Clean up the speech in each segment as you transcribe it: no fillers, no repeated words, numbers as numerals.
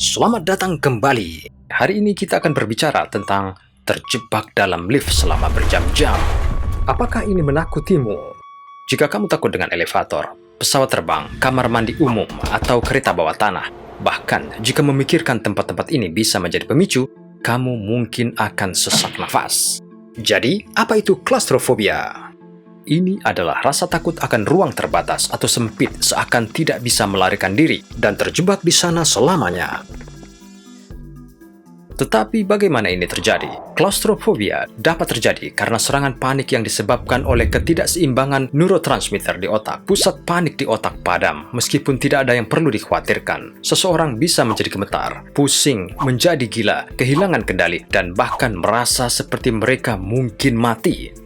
Selamat datang kembali. Hari ini kita akan berbicara tentang terjebak dalam lift selama berjam-jam. Apakah ini menakutimu? Jika kamu takut dengan elevator, pesawat terbang, kamar mandi umum, atau kereta bawah tanah, bahkan jika memikirkan tempat-tempat ini bisa menjadi pemicu, kamu mungkin akan sesak nafas. Jadi, apa itu klaustrofobia? Ini adalah rasa takut akan ruang terbatas atau sempit seakan tidak bisa melarikan diri dan terjebak di sana selamanya. Tetapi bagaimana ini terjadi? Klaustrofobia dapat terjadi karena serangan panik yang disebabkan oleh ketidakseimbangan neurotransmitter di otak. Pusat panik di otak padam, meskipun tidak ada yang perlu dikhawatirkan. Seseorang bisa menjadi gemetar, pusing, menjadi gila, kehilangan kendali, dan bahkan merasa seperti mereka mungkin mati.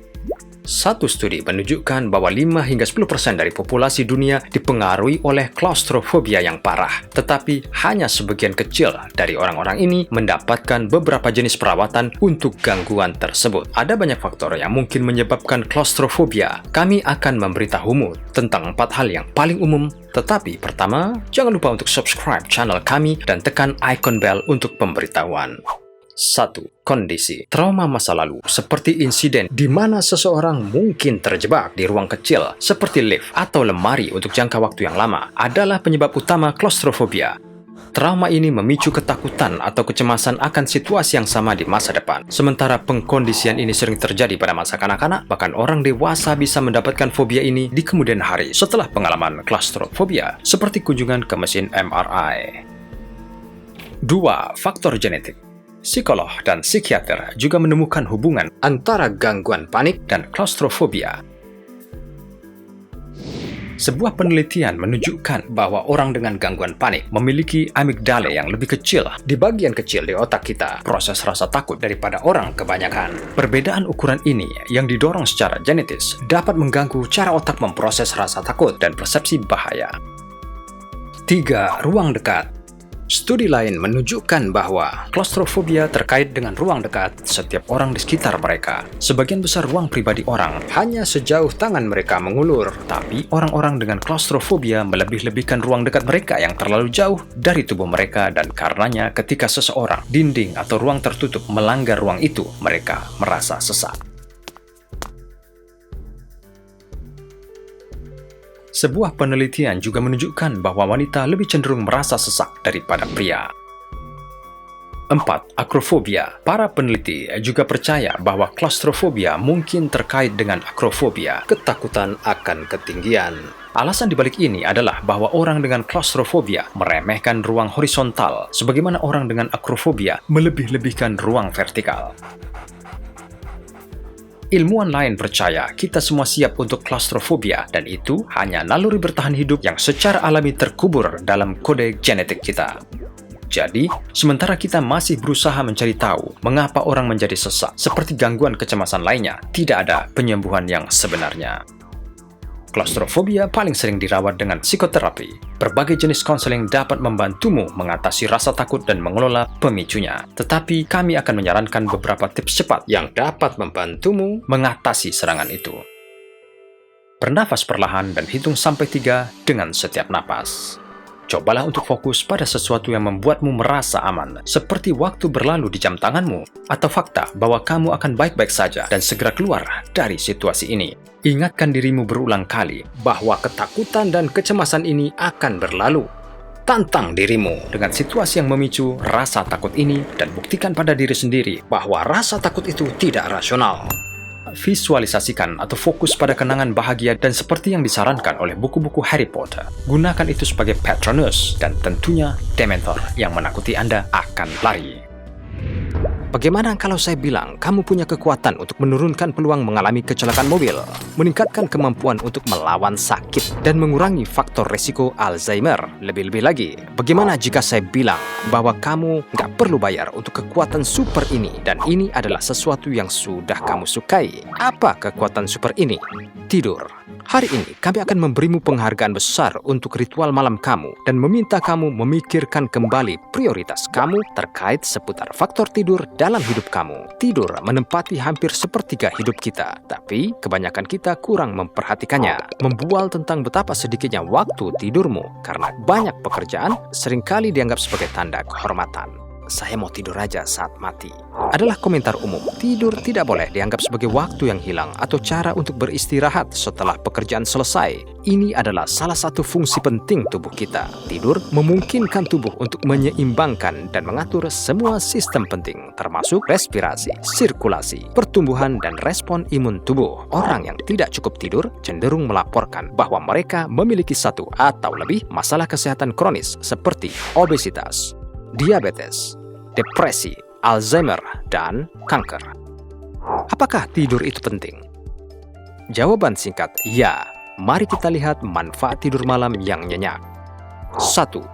Satu studi menunjukkan bahwa 5-10% dari populasi dunia dipengaruhi oleh klaustrofobia yang parah. Tetapi hanya sebagian kecil dari orang-orang ini mendapatkan beberapa jenis perawatan untuk gangguan tersebut. Ada banyak faktor yang mungkin menyebabkan klaustrofobia. Kami akan memberitahumu tentang 4 hal yang paling umum. Tetapi pertama, jangan lupa untuk subscribe channel kami dan tekan icon bell untuk pemberitahuan. 1. Kondisi trauma masa lalu, seperti insiden di mana seseorang mungkin terjebak di ruang kecil seperti lift atau lemari untuk jangka waktu yang lama, adalah penyebab utama klaustrofobia. Trauma ini memicu ketakutan atau kecemasan akan situasi yang sama di masa depan. Sementara pengkondisian ini sering terjadi pada masa kanak-kanak, bahkan orang dewasa bisa mendapatkan fobia ini di kemudian hari setelah pengalaman klaustrofobia, seperti kunjungan ke mesin MRI. 2. Faktor genetik. Psikolog dan psikiater juga menemukan hubungan antara gangguan panik dan klaustrofobia. Sebuah penelitian menunjukkan bahwa orang dengan gangguan panik memiliki amigdala yang lebih kecil di bagian kecil di otak kita, proses rasa takut daripada orang kebanyakan. Perbedaan ukuran ini yang didorong secara genetis dapat mengganggu cara otak memproses rasa takut dan persepsi bahaya. 3. Ruang dekat. Studi lain menunjukkan bahwa klaustrofobia terkait dengan ruang dekat setiap orang di sekitar mereka. Sebagian besar ruang pribadi orang hanya sejauh tangan mereka mengulur, tapi orang-orang dengan klaustrofobia melebih-lebihkan ruang dekat mereka yang terlalu jauh dari tubuh mereka, dan karenanya ketika seseorang, dinding atau ruang tertutup melanggar ruang itu, mereka merasa sesak. Sebuah penelitian juga menunjukkan bahwa wanita lebih cenderung merasa sesak daripada pria. 4. Akrofobia. Para peneliti juga percaya bahwa klaustrofobia mungkin terkait dengan akrofobia, ketakutan akan ketinggian. Alasan dibalik ini adalah bahwa orang dengan klaustrofobia meremehkan ruang horizontal, sebagaimana orang dengan akrofobia melebih-lebihkan ruang vertikal. Ilmuwan lain percaya kita semua siap untuk klaustrofobia, dan itu hanya naluri bertahan hidup yang secara alami terkubur dalam kode genetik kita. Jadi, sementara kita masih berusaha mencari tahu mengapa orang menjadi sesak, seperti gangguan kecemasan lainnya, tidak ada penyembuhan yang sebenarnya. Klaustrofobia paling sering dirawat dengan psikoterapi. Berbagai jenis konseling dapat membantumu mengatasi rasa takut dan mengelola pemicunya. Tetapi kami akan menyarankan beberapa tips cepat yang dapat membantumu mengatasi serangan itu. Bernafas perlahan dan hitung sampai 3 dengan setiap napas. Cobalah untuk fokus pada sesuatu yang membuatmu merasa aman, seperti waktu berlalu di jam tanganmu, atau fakta bahwa kamu akan baik-baik saja dan segera keluar dari situasi ini. Ingatkan dirimu berulang kali bahwa ketakutan dan kecemasan ini akan berlalu. Tantang dirimu dengan situasi yang memicu rasa takut ini dan buktikan pada diri sendiri bahwa rasa takut itu tidak rasional. Visualisasikan atau fokus pada kenangan bahagia dan seperti yang disarankan oleh buku-buku Harry Potter. Gunakan itu sebagai Patronus, dan tentunya Dementor yang menakuti Anda akan lari. Bagaimana kalau saya bilang kamu punya kekuatan untuk menurunkan peluang mengalami kecelakaan mobil, meningkatkan kemampuan untuk melawan sakit, dan mengurangi faktor risiko Alzheimer? Lebih-lebih lagi, bagaimana jika saya bilang bahwa kamu nggak perlu bayar untuk kekuatan super ini, dan ini adalah sesuatu yang sudah kamu sukai? Apa kekuatan super ini? Tidur. Hari ini kami akan memberimu penghargaan besar untuk ritual malam kamu dan meminta kamu memikirkan kembali prioritas kamu terkait seputar faktor tidur dalam hidup kamu. Tidur menempati hampir sepertiga hidup kita, tapi kebanyakan kita kurang memperhatikannya. Membual tentang betapa sedikitnya waktu tidurmu karena banyak pekerjaan seringkali dianggap sebagai tanda kehormatan. Saya mau tidur aja saat mati adalah komentar umum. Tidur tidak boleh dianggap sebagai waktu yang hilang atau cara untuk beristirahat setelah pekerjaan selesai. Ini adalah salah satu fungsi penting tubuh kita. Tidur memungkinkan tubuh untuk menyeimbangkan dan mengatur semua sistem penting, termasuk respirasi, sirkulasi, pertumbuhan, dan respon imun tubuh. Orang yang tidak cukup tidur cenderung melaporkan bahwa mereka memiliki satu atau lebih masalah kesehatan kronis seperti obesitas, diabetes, depresi, Alzheimer, dan kanker. Apakah tidur itu penting? Jawaban singkat, ya. Mari kita lihat manfaat tidur malam yang nyenyak. 1.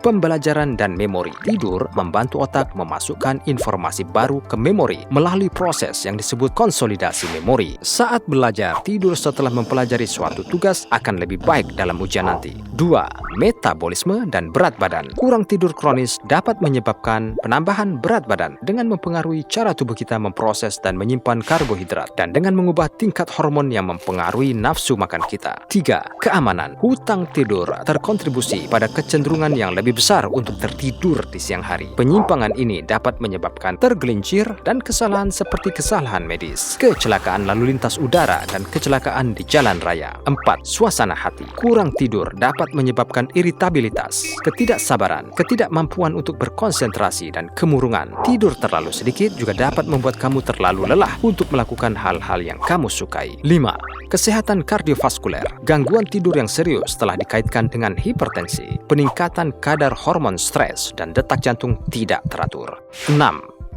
Pembelajaran dan memori. Tidur membantu otak memasukkan informasi baru ke memori melalui proses yang disebut konsolidasi memori. Saat belajar, tidur setelah mempelajari suatu tugas akan lebih baik dalam ujian nanti. 2. Metabolisme dan berat badan. Kurang tidur kronis dapat menyebabkan penambahan berat badan dengan mempengaruhi cara tubuh kita memproses dan menyimpan karbohidrat dan dengan mengubah tingkat hormon yang mempengaruhi nafsu makan kita. 3. Keamanan. Hutang tidur terkontribusi pada kecenderungan yang lebih besar untuk tertidur di siang hari. Penyimpangan ini dapat menyebabkan tergelincir dan kesalahan seperti kesalahan medis, kecelakaan lalu lintas udara, dan kecelakaan di jalan raya. 4. Suasana hati. Kurang tidur dapat menyebabkan iritabilitas, ketidaksabaran, ketidakmampuan untuk berkonsentrasi, dan kemurungan. Tidur terlalu sedikit juga dapat membuat kamu terlalu lelah untuk melakukan hal-hal yang kamu sukai. 5. Kesehatan kardiovaskuler. Gangguan tidur yang serius telah dikaitkan dengan hipertensi, peningkatan kadar hormon stres, dan detak jantung tidak teratur. 6.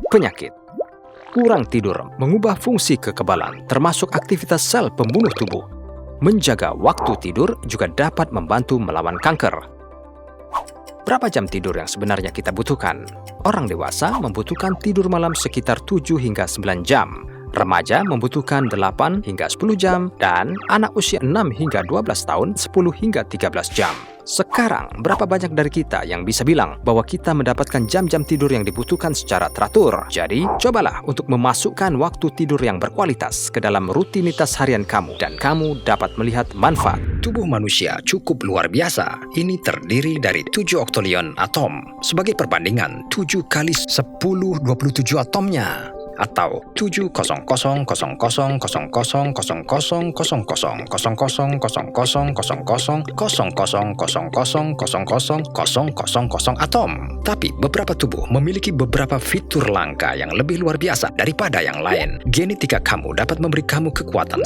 Penyakit. Kurang tidur mengubah fungsi kekebalan, termasuk aktivitas sel pembunuh tubuh. Menjaga waktu tidur juga dapat membantu melawan kanker. Berapa jam tidur yang sebenarnya kita butuhkan? Orang dewasa membutuhkan tidur malam sekitar 7 hingga 9 jam. Remaja membutuhkan 8 hingga 10 jam, dan anak usia 6 hingga 12 tahun 10 hingga 13 jam. Sekarang, berapa banyak dari kita yang bisa bilang bahwa kita mendapatkan jam-jam tidur yang dibutuhkan secara teratur? Jadi, cobalah untuk memasukkan waktu tidur yang berkualitas ke dalam rutinitas harian kamu, dan kamu dapat melihat manfaat. Tubuh manusia cukup luar biasa. Ini terdiri dari 7 oktalion atom. Sebagai perbandingan, 7 kali 10^27 atomnya, atau 7,0000000000000000000000 atom. Tapi beberapa tubuh memiliki beberapa fitur langka yang lebih luar biasa daripada yang lain. Genetika kamu dapat memberi kamu kekuatan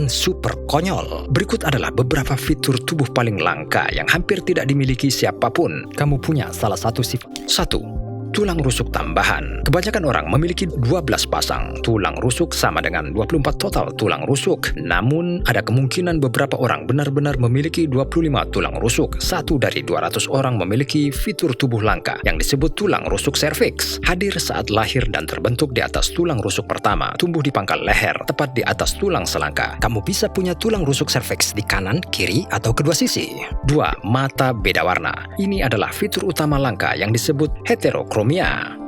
super konyol. Berikut adalah beberapa fitur tubuh paling langka yang hampir tidak dimiliki siapapun. Kamu punya salah satu sifat. 1. Tulang rusuk tambahan. Kebanyakan orang memiliki 12 pasang tulang rusuk sama dengan 24 total tulang rusuk. Namun, ada kemungkinan beberapa orang benar-benar memiliki 25 tulang rusuk. 1 dari 200 orang memiliki fitur tubuh langka yang disebut tulang rusuk serviks. Hadir saat lahir dan terbentuk di atas tulang rusuk pertama. Tumbuh di pangkal leher, tepat di atas tulang selangka. Kamu bisa punya tulang rusuk serviks di kanan, kiri, atau kedua sisi. 2. Mata beda warna. Ini adalah fitur utama langka yang disebut heterokromia.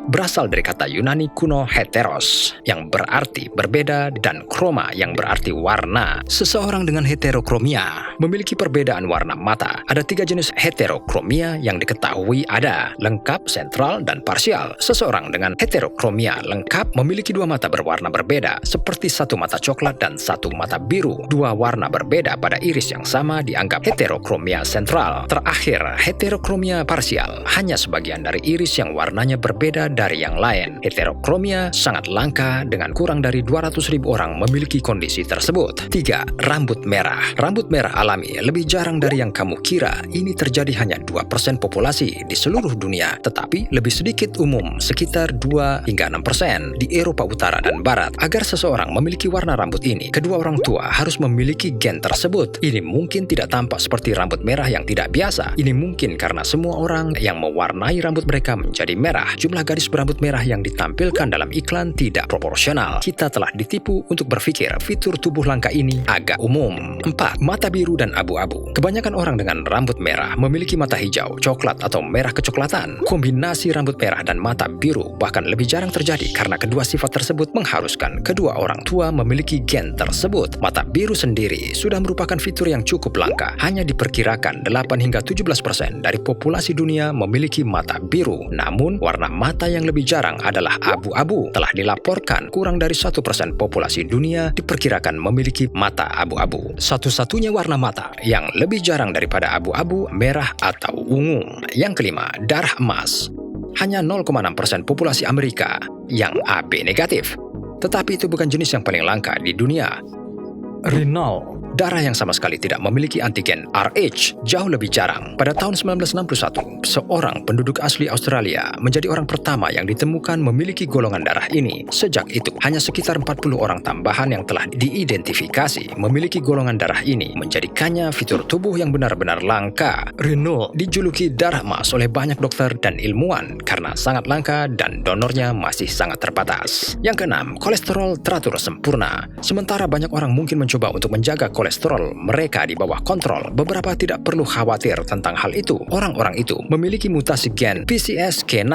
Berasal dari kata Yunani kuno heteros, yang berarti berbeda, dan kroma, yang berarti warna. Seseorang dengan heterokromia memiliki perbedaan warna mata. Ada 3 jenis heterokromia yang diketahui ada: lengkap, sentral, dan parsial. Seseorang dengan heterokromia lengkap memiliki 2 mata berwarna berbeda, seperti 1 mata coklat dan 1 mata biru. 2 warna berbeda pada iris yang sama dianggap heterokromia sentral. Terakhir, heterokromia parsial, hanya sebagian dari iris yang warnanya berbeda dari yang lain. Heterokromia sangat langka, dengan kurang dari 200.000 orang memiliki kondisi tersebut. 3. Rambut merah. Rambut merah alami lebih jarang dari yang kamu kira. Ini terjadi hanya 2% populasi di seluruh dunia, tetapi lebih sedikit umum, sekitar 2 hingga 6% di Eropa Utara dan Barat. Agar seseorang memiliki warna rambut ini, kedua orang tua harus memiliki gen tersebut. Ini mungkin tidak tampak seperti rambut merah yang tidak biasa. Ini mungkin karena semua orang yang mewarnai rambut mereka menjadi merah. Jumlah garis jenis berambut merah yang ditampilkan dalam iklan tidak proporsional. Kita telah ditipu untuk berpikir fitur tubuh langka ini agak umum. 4. Mata biru dan abu-abu. Kebanyakan orang dengan rambut merah memiliki mata hijau, coklat, atau merah kecoklatan. Kombinasi rambut merah dan mata biru bahkan lebih jarang terjadi karena kedua sifat tersebut mengharuskan kedua orang tua memiliki gen tersebut. Mata biru sendiri sudah merupakan fitur yang cukup langka. Hanya diperkirakan 8 hingga 17% dari populasi dunia memiliki mata biru. Namun, warna mata yang lebih jarang adalah abu-abu. Telah dilaporkan kurang dari 1% populasi dunia diperkirakan memiliki mata abu-abu. Satu-satunya warna mata yang lebih jarang daripada abu-abu, merah, atau ungu. Yang kelima, darah emas. Hanya 0,6% populasi Amerika yang AB negatif. Tetapi itu bukan jenis yang paling langka di dunia. Renal. Darah yang sama sekali tidak memiliki antigen Rh jauh lebih jarang. Pada tahun 1961, seorang penduduk asli Australia menjadi orang pertama yang ditemukan memiliki golongan darah ini. Sejak itu, hanya sekitar 40 orang tambahan yang telah diidentifikasi memiliki golongan darah ini, menjadikannya fitur tubuh yang benar-benar langka. Renal dijuluki darah emas oleh banyak dokter dan ilmuwan karena sangat langka dan donornya masih sangat terbatas. Yang keenam, kolesterol teratur sempurna. Sementara banyak orang mungkin mencoba untuk menjaga kolesterol mereka di bawah kontrol, beberapa tidak perlu khawatir tentang hal itu. Orang-orang itu memiliki mutasi gen PCSK9.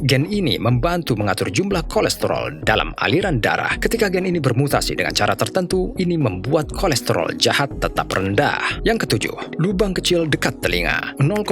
Gen ini membantu mengatur jumlah kolesterol dalam aliran darah. Ketika gen ini bermutasi dengan cara tertentu, ini membuat kolesterol jahat tetap rendah. Yang ketujuh, lubang kecil dekat telinga. 0,1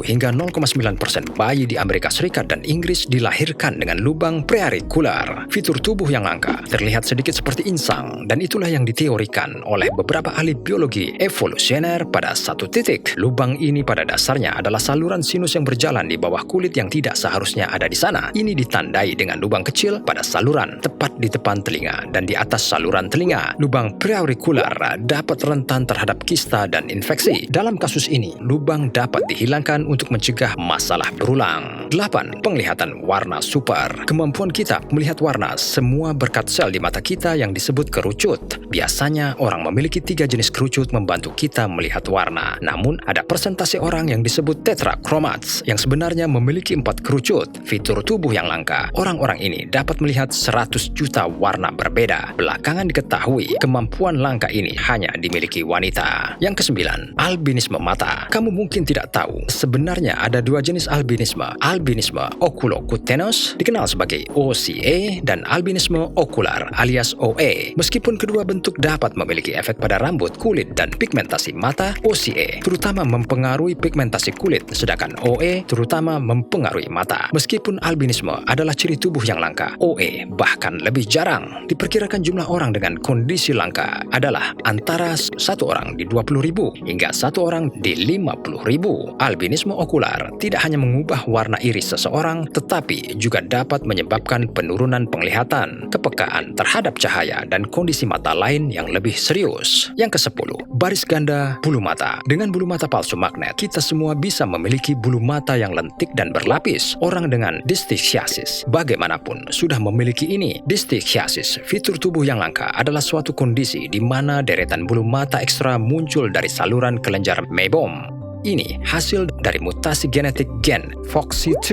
hingga 0,9% bayi di Amerika Serikat dan Inggris dilahirkan dengan lubang preaurikular. Fitur tubuh yang langka terlihat sedikit seperti insang, dan itulah yang diteorikan oleh beberapa ahli biologi evolusioner pada satu titik. Lubang ini pada dasarnya adalah saluran sinus yang berjalan di bawah kulit yang tidak seharusnya ada di sana. Ini ditandai dengan lubang kecil pada saluran, tepat di depan telinga dan di atas saluran telinga. Lubang preaurikular dapat rentan terhadap kista dan infeksi. Dalam kasus ini, lubang dapat dihilangkan untuk mencegah masalah berulang. 8. Penglihatan warna super. Kemampuan kita melihat warna semua berkat sel di mata kita yang disebut kerucut. Biasanya orang memiliki 3 jenis kerucut membantu kita melihat warna. Namun, ada persentase orang yang disebut tetrachromats yang sebenarnya memiliki 4 kerucut. Fitur tubuh yang langka. Orang-orang ini dapat melihat 100 juta warna berbeda. Belakangan diketahui, kemampuan langka ini hanya dimiliki wanita. Yang kesembilan, albinisme mata. Kamu mungkin tidak tahu, sebenarnya ada 2 jenis albinisme. Albinisme oculocutenos, dikenal sebagai OCA, dan albinisme okular alias OA. Meskipun kedua bentuk dapat memiliki efek pada rambut, kulit, dan pigmentasi mata, OCA terutama mempengaruhi pigmentasi kulit, sedangkan OA terutama mempengaruhi mata. Meskipun albinisme adalah ciri tubuh yang langka, OA bahkan lebih jarang. Diperkirakan jumlah orang dengan kondisi langka adalah antara 1 orang di 20.000 hingga 1 orang di 50.000. Albinisme okular tidak hanya mengubah warna iris seseorang, tetapi juga dapat menyebabkan penurunan penglihatan, kepekaan terhadap cahaya, dan kondisi mata lain yang lebih serius. Yang ke-10, baris ganda bulu mata. Dengan bulu mata palsu magnet, kita semua bisa memiliki bulu mata yang lentik dan berlapis. Orang dengan distichiasis bagaimanapun sudah memiliki ini. Distichiasis, fitur tubuh yang langka, adalah suatu kondisi di mana deretan bulu mata ekstra muncul dari saluran kelenjar meibom. Ini hasil dari mutasi genetik gen FOXC2.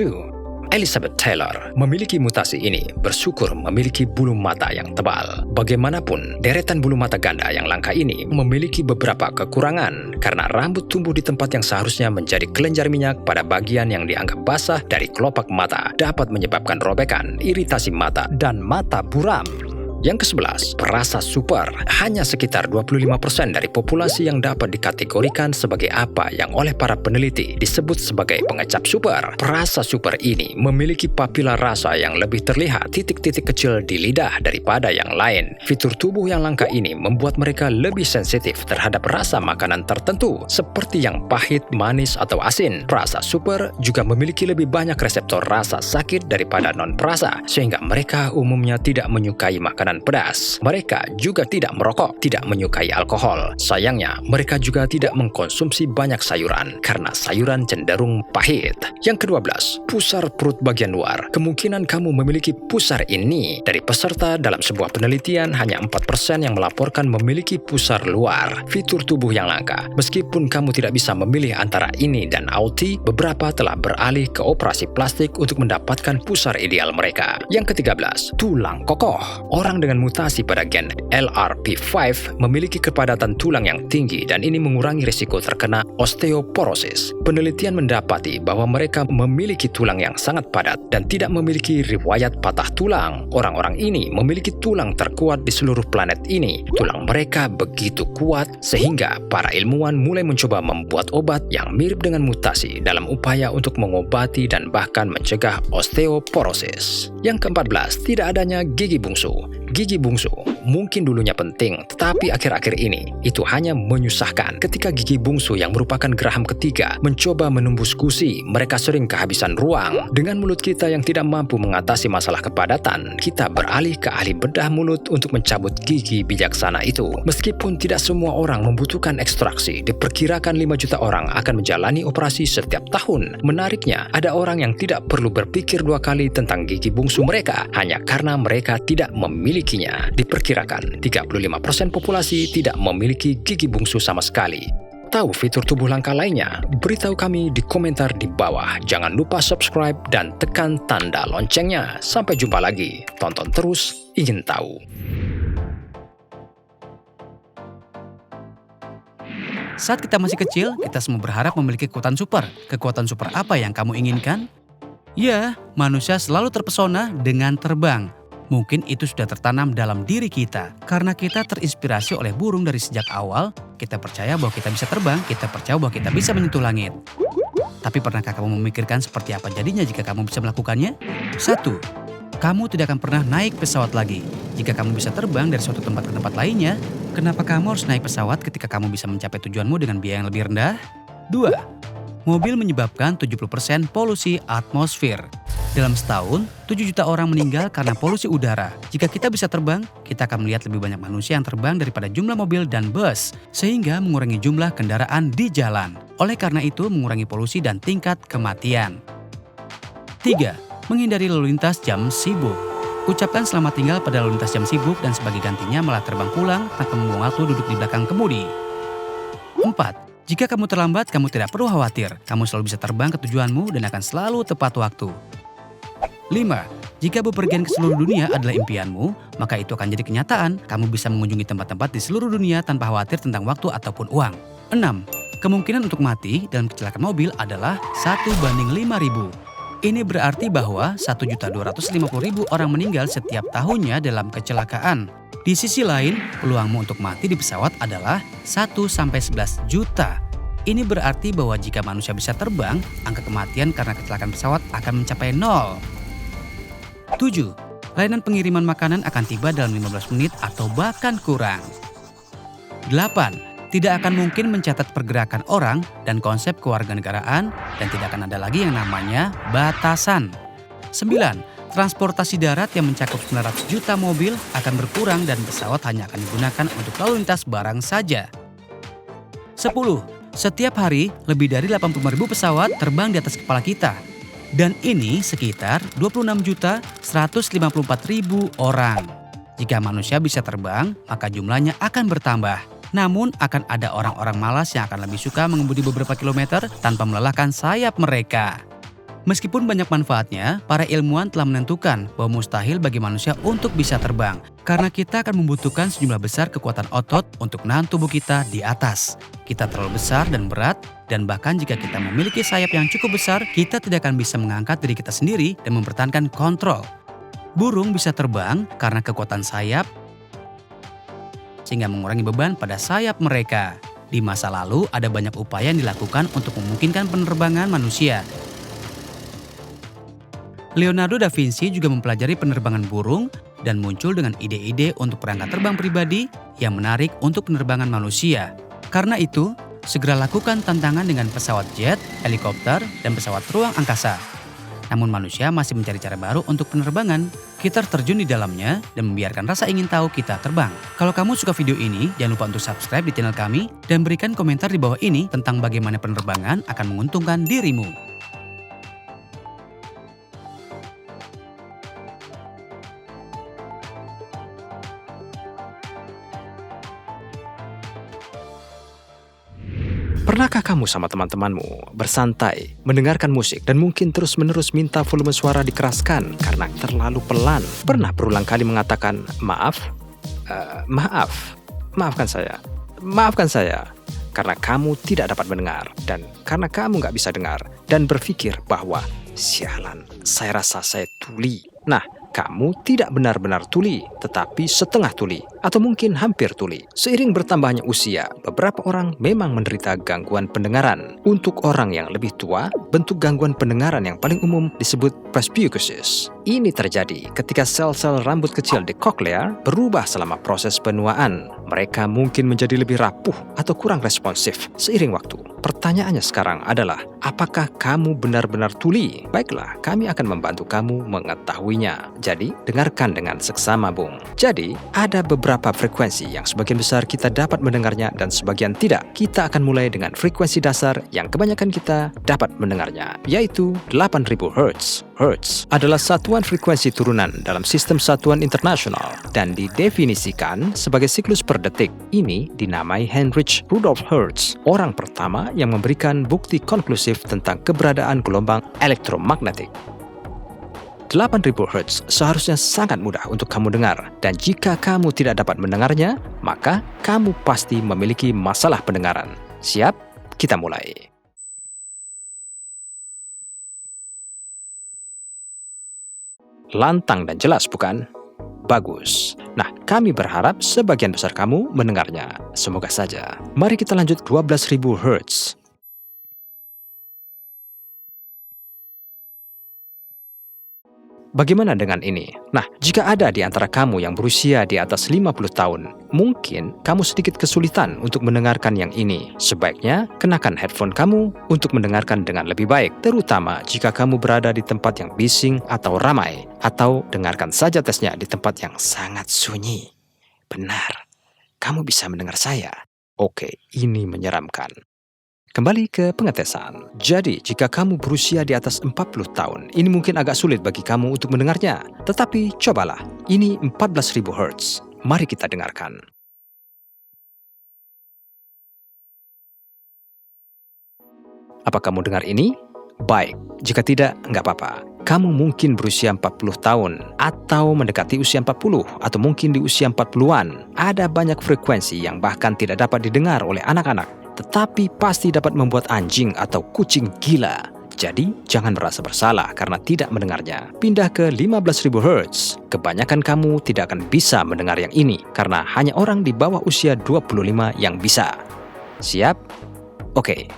Elizabeth Taylor memiliki mutasi ini, bersyukur memiliki bulu mata yang tebal. Bagaimanapun, deretan bulu mata ganda yang langka ini memiliki beberapa kekurangan karena rambut tumbuh di tempat yang seharusnya menjadi kelenjar minyak pada bagian yang dianggap basah dari kelopak mata, dapat menyebabkan robekan, iritasi mata, dan mata buram. Yang ke-11, perasa super. Hanya sekitar 25% dari populasi yang dapat dikategorikan sebagai apa yang oleh para peneliti disebut sebagai pengecap super. Perasa super ini memiliki papila rasa yang lebih terlihat titik-titik kecil di lidah daripada yang lain. Fitur tubuh yang langka ini membuat mereka lebih sensitif terhadap rasa makanan tertentu, seperti yang pahit, manis, atau asin. Perasa super juga memiliki lebih banyak reseptor rasa sakit daripada non-perasa, sehingga mereka umumnya tidak menyukai makanan makanan pedas. Mereka juga tidak merokok, tidak menyukai alkohol. Sayangnya, mereka juga tidak mengkonsumsi banyak sayuran karena sayuran cenderung pahit. Yang ke-12, pusar perut bagian luar. Kemungkinan kamu memiliki pusar ini. Dari peserta dalam sebuah penelitian, hanya 4% yang melaporkan memiliki pusar luar, fitur tubuh yang langka. Meskipun kamu tidak bisa memilih antara ini dan auti, beberapa telah beralih ke operasi plastik untuk mendapatkan pusar ideal mereka. Yang ke-13, tulang kokoh. Orang dengan mutasi pada gen LRP5 memiliki kepadatan tulang yang tinggi dan ini mengurangi risiko terkena osteoporosis. Penelitian mendapati bahwa mereka memiliki tulang yang sangat padat dan tidak memiliki riwayat patah tulang. Orang-orang ini memiliki tulang terkuat di seluruh planet ini. Tulang mereka begitu kuat sehingga para ilmuwan mulai mencoba membuat obat yang mirip dengan mutasi dalam upaya untuk mengobati dan bahkan mencegah osteoporosis. Yang ke-14, tidak adanya gigi bungsu. Gigi bungsu mungkin dulunya penting, tetapi akhir-akhir ini itu hanya menyusahkan. Ketika gigi bungsu yang merupakan geraham ketiga mencoba menembus gusi, mereka sering kehabisan ruang. Dengan mulut kita yang tidak mampu mengatasi masalah kepadatan, kita beralih ke ahli bedah mulut untuk mencabut gigi bijaksana itu. Meskipun tidak semua orang membutuhkan ekstraksi, diperkirakan 5 juta orang akan menjalani operasi setiap tahun. Menariknya, ada orang yang tidak perlu berpikir 2 kali tentang gigi bungsu mereka hanya karena mereka tidak memilikinya. Diperkirakan 35% populasi tidak memiliki gigi bungsu sama sekali. Tahu fitur tubuh langka lainnya? Beritahu kami di komentar di bawah. Jangan lupa subscribe dan tekan tanda loncengnya. Sampai jumpa lagi. Tonton terus, ingin tahu. Saat kita masih kecil, kita semua berharap memiliki kekuatan super. Kekuatan super apa yang kamu inginkan? Ya, manusia selalu terpesona dengan terbang. Mungkin itu sudah tertanam dalam diri kita. Karena kita terinspirasi oleh burung dari sejak awal, kita percaya bahwa kita bisa terbang, kita percaya bahwa kita bisa menyentuh langit. Tapi pernahkah kamu memikirkan seperti apa jadinya jika kamu bisa melakukannya? 1. Kamu tidak akan pernah naik pesawat lagi. Jika kamu bisa terbang dari suatu tempat ke tempat lainnya, kenapa kamu harus naik pesawat ketika kamu bisa mencapai tujuanmu dengan biaya yang lebih rendah? 2. Mobil menyebabkan 70% polusi atmosfer. Dalam setahun, 7 juta orang meninggal karena polusi udara. Jika kita bisa terbang, kita akan melihat lebih banyak manusia yang terbang daripada jumlah mobil dan bus, sehingga mengurangi jumlah kendaraan di jalan. Oleh karena itu, mengurangi polusi dan tingkat kematian. 3. Menghindari lalu lintas jam sibuk. Ucapkan selamat tinggal pada lalu lintas jam sibuk dan sebagai gantinya malah terbang pulang tanpa membuang waktu duduk di belakang kemudi. 4. Jika kamu terlambat, kamu tidak perlu khawatir. Kamu selalu bisa terbang ke tujuanmu dan akan selalu tepat waktu. 5. Jika bepergian ke seluruh dunia adalah impianmu, maka itu akan jadi kenyataan. Kamu bisa mengunjungi tempat-tempat di seluruh dunia tanpa khawatir tentang waktu ataupun uang. 6. Kemungkinan untuk mati dalam kecelakaan mobil adalah 1:5.000. Ini berarti bahwa 1.250.000 orang meninggal setiap tahunnya dalam kecelakaan. Di sisi lain, peluangmu untuk mati di pesawat adalah 1-11 juta. Ini berarti bahwa jika manusia bisa terbang, angka kematian karena kecelakaan pesawat akan mencapai 0. 7. Layanan pengiriman makanan akan tiba dalam 15 menit atau bahkan kurang. 8. Tidak akan mungkin mencatat pergerakan orang dan konsep kewarganegaraan dan tidak akan ada lagi yang namanya batasan. 9. Transportasi darat yang mencakup 900 juta mobil akan berkurang dan pesawat hanya akan digunakan untuk lalu lintas barang saja. 10. Setiap hari, lebih dari 85.000 pesawat terbang di atas kepala kita. Dan ini sekitar 26.154.000 orang. Jika manusia bisa terbang, maka jumlahnya akan bertambah. Namun akan ada orang-orang malas yang akan lebih suka mengemudi beberapa kilometer tanpa melelahkan sayap mereka. Meskipun banyak manfaatnya, para ilmuwan telah menentukan bahwa mustahil bagi manusia untuk bisa terbang. Karena kita akan membutuhkan sejumlah besar kekuatan otot untuk menahan tubuh kita di atas. Kita terlalu besar dan berat, dan bahkan jika kita memiliki sayap yang cukup besar, kita tidak akan bisa mengangkat diri kita sendiri dan mempertahankan kontrol. Burung bisa terbang karena kekuatan sayap, sehingga mengurangi beban pada sayap mereka. Di masa lalu, ada banyak upaya yang dilakukan untuk memungkinkan penerbangan manusia. Leonardo da Vinci juga mempelajari penerbangan burung dan muncul dengan ide-ide untuk perangkat terbang pribadi yang menarik untuk penerbangan manusia. Karena itu, segera lakukan tantangan dengan pesawat jet, helikopter, dan pesawat ruang angkasa. namun manusia masih mencari cara baru untuk penerbangan. Kita terjun di dalamnya dan membiarkan rasa ingin tahu kita terbang. Kalau kamu suka video ini, jangan lupa untuk subscribe di channel kami dan berikan komentar di bawah ini tentang bagaimana penerbangan akan menguntungkan dirimu. Pernahkah kamu sama teman-temanmu bersantai, mendengarkan musik, dan mungkin terus-menerus minta volume suara dikeraskan karena terlalu pelan? Pernah berulang kali mengatakan, maafkan saya, karena kamu tidak dapat mendengar, dan karena kamu nggak bisa dengar, dan berpikir bahwa, sialan, saya rasa saya tuli. Nah, kamu tidak benar-benar tuli, tetapi setengah tuli, atau mungkin hampir tuli. Seiring bertambahnya usia, beberapa orang memang menderita gangguan pendengaran. Untuk orang yang lebih tua, bentuk gangguan pendengaran yang paling umum disebut presbycusis. Ini terjadi ketika sel-sel rambut kecil di koklea berubah selama proses penuaan. Mereka mungkin menjadi lebih rapuh atau kurang responsif seiring waktu. Pertanyaannya sekarang adalah, apakah kamu benar-benar tuli? Baiklah, kami akan membantu kamu mengetahuinya. Jadi, dengarkan dengan seksama, Bung. Jadi, ada beberapa frekuensi yang sebagian besar kita dapat mendengarnya dan sebagian tidak. Kita akan mulai dengan frekuensi dasar yang kebanyakan kita dapat mendengarnya, yaitu 8000 Hz. Hertz adalah satuan frekuensi turunan dalam sistem satuan internasional dan didefinisikan sebagai siklus per detik. Ini dinamai Heinrich Rudolf Hertz, orang pertama yang memberikan bukti konklusif tentang keberadaan gelombang elektromagnetik. 8000 Hz seharusnya sangat mudah untuk kamu dengar, dan jika kamu tidak dapat mendengarnya, maka kamu pasti memiliki masalah pendengaran. Siap? Kita mulai. Lantang dan jelas, bukan? Bagus. Nah, kami berharap sebagian besar kamu mendengarnya. Semoga saja. Mari kita lanjut 12000 Hz. Bagaimana dengan ini? Nah, jika ada di antara kamu yang berusia di atas 50 tahun, mungkin kamu sedikit kesulitan untuk mendengarkan yang ini. Sebaiknya, kenakan headphone kamu untuk mendengarkan dengan lebih baik, terutama jika kamu berada di tempat yang bising atau ramai, atau dengarkan saja tesnya di tempat yang sangat sunyi. Benar, kamu bisa mendengar saya. Oke, ini menyeramkan. Kembali ke pengetesan. Jadi, jika kamu berusia di atas 40 tahun, ini mungkin agak sulit bagi kamu untuk mendengarnya. Tetapi, cobalah. Ini 14000 Hz. Mari kita dengarkan. Apa kamu dengar ini? Baik. Jika tidak, nggak apa-apa. Kamu mungkin berusia 40 tahun, atau mendekati usia 40, atau mungkin di usia 40-an. Ada banyak frekuensi yang bahkan tidak dapat didengar oleh anak-anak, tetapi pasti dapat membuat anjing atau kucing gila. Jadi, jangan merasa bersalah karena tidak mendengarnya. Pindah ke 15000 Hz. Kebanyakan kamu tidak akan bisa mendengar yang ini, karena hanya orang di bawah usia 25 yang bisa. Siap? Oke.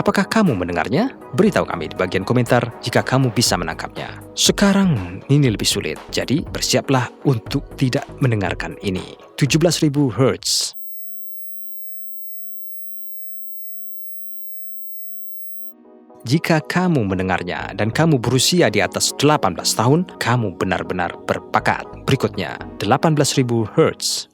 Apakah kamu mendengarnya? Beritahu kami di bagian komentar jika kamu bisa menangkapnya. Sekarang ini lebih sulit, jadi bersiaplah untuk tidak mendengarkan ini. 17000 Hz. Jika kamu mendengarnya dan kamu berusia di atas 18 tahun, kamu benar-benar berbakat. Berikutnya, 18000 Hz.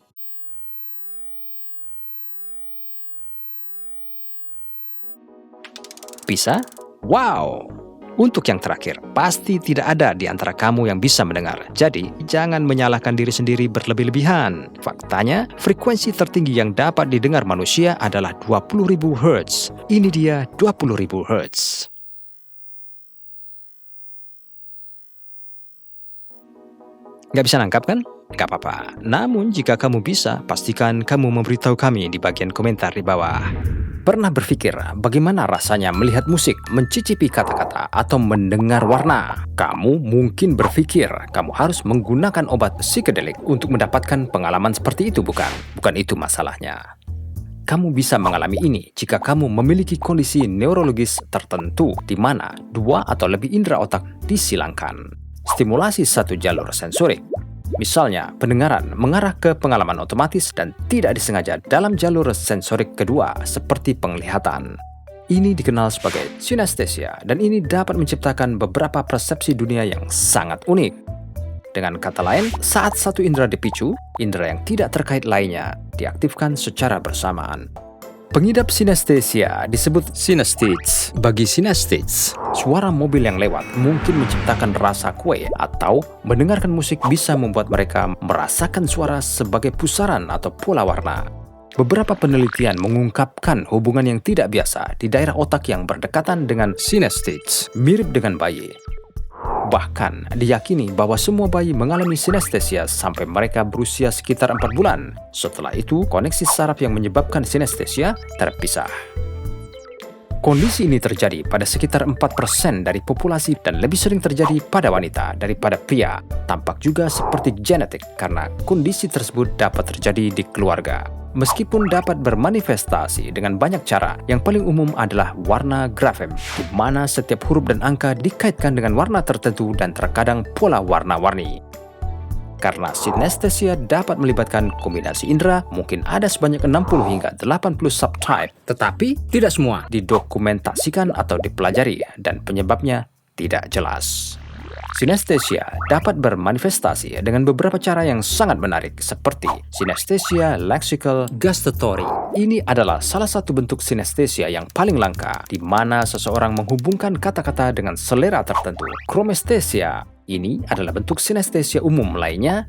Bisa? Wow! Untuk yang terakhir, pasti tidak ada di antara kamu yang bisa mendengar. Jadi, jangan menyalahkan diri sendiri berlebih-lebihan. Faktanya, frekuensi tertinggi yang dapat didengar manusia adalah 20000 Hz. Ini dia 20000 Hz. Nggak bisa nangkap kan? Nggak apa-apa. Namun, jika kamu bisa, pastikan kamu memberitahu kami di bagian komentar di bawah. Pernah berpikir bagaimana rasanya melihat musik, mencicipi kata-kata, atau mendengar warna? Kamu mungkin berpikir kamu harus menggunakan obat psikedelik untuk mendapatkan pengalaman seperti itu, bukan? Bukan itu masalahnya. Kamu bisa mengalami ini jika kamu memiliki kondisi neurologis tertentu di mana 2 atau lebih indera otak disilangkan. Stimulasi satu jalur sensorik Misalnya, pendengaran mengarah ke pengalaman otomatis dan tidak disengaja dalam jalur sensorik kedua seperti penglihatan. Ini dikenal sebagai sinestesia dan ini dapat menciptakan beberapa persepsi dunia yang sangat unik. Dengan kata lain, saat satu indera dipicu, indera yang tidak terkait lainnya diaktifkan secara bersamaan. Pengidap sinestesia disebut synesthetes. Bagi synesthetes, suara mobil yang lewat mungkin menciptakan rasa kue atau mendengarkan musik bisa membuat mereka merasakan suara sebagai pusaran atau pola warna. Beberapa penelitian mengungkapkan hubungan yang tidak biasa di daerah otak yang berdekatan dengan synesthetes, mirip dengan bayi. Bahkan diyakini bahwa semua bayi mengalami sinestesia sampai mereka berusia sekitar 4 bulan. Setelah itu, koneksi saraf yang menyebabkan sinestesia terpisah. Kondisi ini terjadi pada sekitar 4% dari populasi dan lebih sering terjadi pada wanita daripada pria. Tampak juga seperti genetik karena kondisi tersebut dapat terjadi di keluarga. Meskipun dapat bermanifestasi dengan banyak cara, yang paling umum adalah warna grafem, di mana setiap huruf dan angka dikaitkan dengan warna tertentu dan terkadang pola warna-warni. Karena sinestesia dapat melibatkan kombinasi indera, mungkin ada sebanyak 60 hingga 80 subtype, tetapi tidak semua didokumentasikan atau dipelajari dan penyebabnya tidak jelas. Sinestesia dapat bermanifestasi dengan beberapa cara yang sangat menarik seperti sinestesia lexical gustatory. Ini adalah salah satu bentuk sinestesia yang paling langka di mana seseorang menghubungkan kata-kata dengan selera tertentu. Chromestesia ini adalah bentuk sinestesia umum lainnya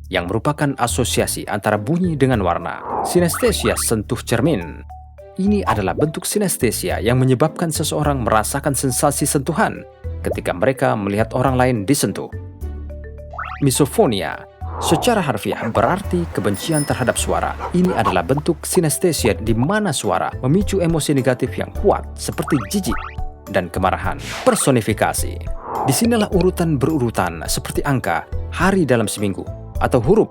yang merupakan asosiasi antara bunyi dengan warna. Sinestesia sentuh cermin. Ini adalah bentuk sinestesia yang menyebabkan seseorang merasakan sensasi sentuhan ketika mereka melihat orang lain disentuh. Misophonia secara harfiah berarti kebencian terhadap suara. Ini adalah bentuk sinestesia di mana suara memicu emosi negatif yang kuat seperti jijik dan kemarahan. Personifikasi. Disinilah urutan berurutan seperti angka, hari dalam seminggu, atau huruf.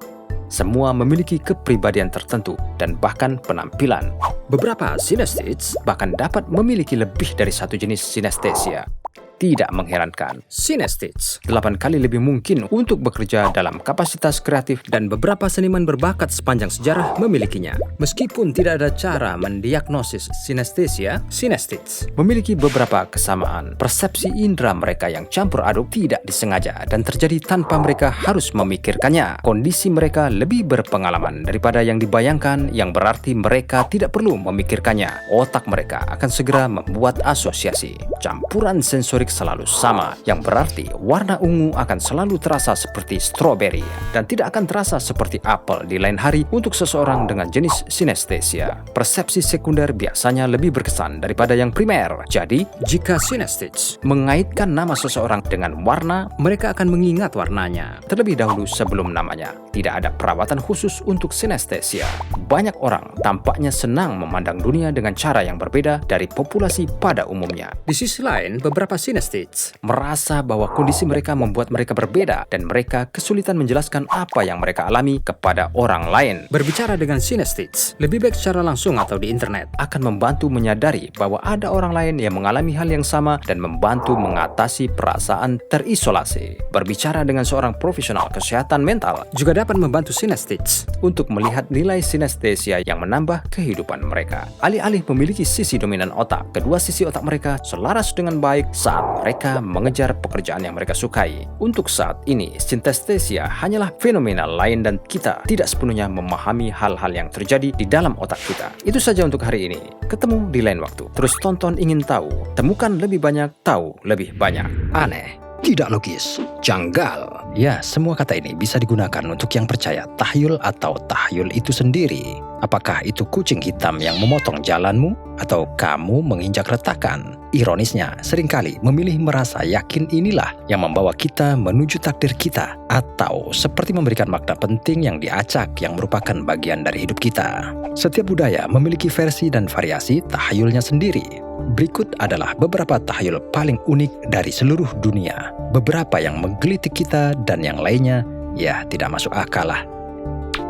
Semua memiliki kepribadian tertentu dan bahkan penampilan. Beberapa synesthetes bahkan dapat memiliki lebih dari satu jenis sinestesia. Tidak mengherankan, synesthetes 8 kali lebih mungkin untuk bekerja dalam kapasitas kreatif dan beberapa seniman berbakat sepanjang sejarah memilikinya. Meskipun tidak ada cara mendiagnosis sinestesia, synesthetes memiliki beberapa kesamaan. Persepsi indera mereka yang campur aduk tidak disengaja dan terjadi tanpa mereka harus memikirkannya. Kondisi mereka lebih berpengalaman daripada yang dibayangkan, yang berarti mereka tidak perlu memikirkannya. Otak mereka akan segera membuat asosiasi. Campuran sensorik selalu sama, yang berarti warna ungu akan selalu terasa seperti stroberi dan tidak akan terasa seperti apel di lain hari untuk seseorang dengan jenis sinestesia. Persepsi sekunder biasanya lebih berkesan daripada yang primer. Jadi, jika synesthetes mengaitkan nama seseorang dengan warna, mereka akan mengingat warnanya terlebih dahulu sebelum namanya. Tidak ada perawatan khusus untuk sinestesia. Banyak orang tampaknya senang memandang dunia dengan cara yang berbeda dari populasi pada umumnya. Di sisi lain, beberapa synesthetes merasa bahwa kondisi mereka membuat mereka berbeda dan mereka kesulitan menjelaskan apa yang mereka alami kepada orang lain. Berbicara dengan synesthetes, lebih baik secara langsung atau di internet, akan membantu menyadari bahwa ada orang lain yang mengalami hal yang sama dan membantu mengatasi perasaan terisolasi. Berbicara dengan seorang profesional kesehatan mental juga dapat membantu synesthetes untuk melihat nilai sinestesia yang menambah kehidupan mereka. Alih-alih memiliki sisi dominan otak, kedua sisi otak mereka selaras dengan baik saat mereka mengejar pekerjaan yang mereka sukai. Untuk saat ini, sinestesia hanyalah fenomena lain dan kita tidak sepenuhnya memahami hal-hal yang terjadi di dalam otak kita. Itu saja untuk hari ini. Ketemu di lain waktu. Terus tonton Ingin Tahu. Temukan lebih banyak, tahu lebih banyak. Aneh, tidak logis, janggal. Ya, semua kata ini bisa digunakan untuk yang percaya tahyul atau tahyul itu sendiri. Apakah itu kucing hitam yang memotong jalanmu atau kamu menginjak retakan? Ironisnya, seringkali memilih merasa yakin inilah yang membawa kita menuju takdir kita, atau seperti memberikan makna penting yang diacak yang merupakan bagian dari hidup kita. Setiap budaya memiliki versi dan variasi tahyulnya sendiri. Berikut adalah beberapa tahyul paling unik dari seluruh dunia. Beberapa yang menggelitik kita dan yang lainnya, ya tidak masuk akal lah.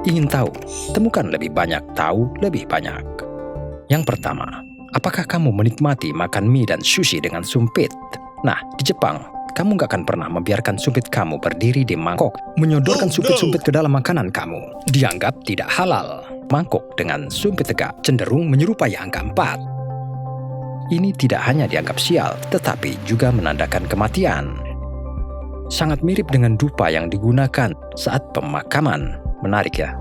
Ingin tahu? Temukan lebih banyak, tahu lebih banyak. Yang pertama, apakah kamu menikmati makan mie dan sushi dengan sumpit? Nah, di Jepang, kamu gak akan pernah membiarkan sumpit kamu berdiri di mangkok, menyodorkan sumpit-sumpit ke dalam makanan kamu. Dianggap tidak halal. Mangkok dengan sumpit tegak cenderung menyerupai angka 4. Ini tidak hanya dianggap sial, tetapi juga menandakan kematian. Sangat mirip dengan dupa yang digunakan saat pemakaman. Menarik ya?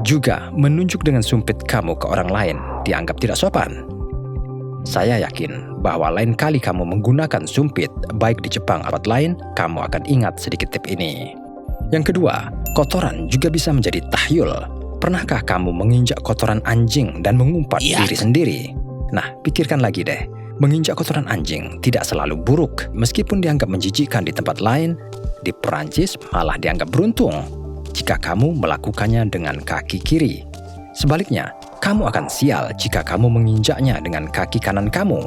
Juga menunjuk dengan sumpit kamu ke orang lain dianggap tidak sopan. Saya yakin bahwa lain kali kamu menggunakan sumpit, baik di Jepang atau tempat lain, kamu akan ingat sedikit tip ini. Yang kedua, kotoran juga bisa menjadi tahyul. Pernahkah kamu menginjak kotoran anjing dan mengumpat diri sendiri? Nah, pikirkan lagi deh. Menginjak kotoran anjing tidak selalu buruk. Meskipun dianggap menjijikkan di tempat lain, di Perancis malah dianggap beruntung jika kamu melakukannya dengan kaki kiri. Sebaliknya, kamu akan sial jika kamu menginjaknya dengan kaki kanan kamu.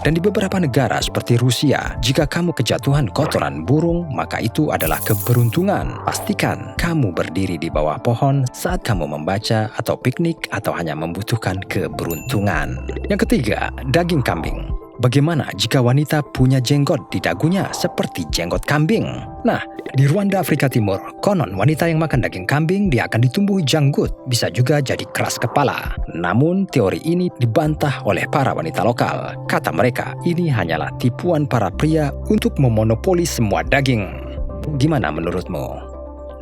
Dan di beberapa negara seperti Rusia, jika kamu kejatuhan kotoran burung, maka itu adalah keberuntungan. Pastikan kamu berdiri di bawah pohon saat kamu membaca atau piknik atau hanya membutuhkan keberuntungan. Yang ketiga, daging kambing. Bagaimana jika wanita punya jenggot di dagunya seperti jenggot kambing? Nah, di Rwanda, Afrika Timur, konon wanita yang makan daging kambing dia akan ditumbuhi janggut, bisa juga jadi keras kepala. Namun, teori ini dibantah oleh para wanita lokal. Kata mereka, ini hanyalah tipuan para pria untuk memonopoli semua daging. Gimana menurutmu?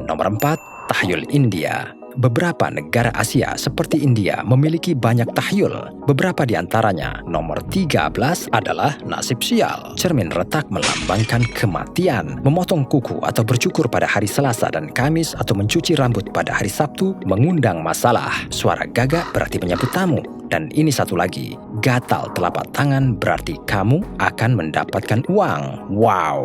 Nomor 4, tahyul India. Beberapa negara Asia seperti India memiliki banyak tahyul. Beberapa di antaranya, nomor 13 adalah nasib sial. Cermin retak melambangkan kematian. Memotong kuku atau bercukur pada hari Selasa dan Kamis atau mencuci rambut pada hari Sabtu mengundang masalah. Suara gagak berarti menyambut tamu. Dan ini satu lagi, gatal telapak tangan berarti kamu akan mendapatkan uang. Wow.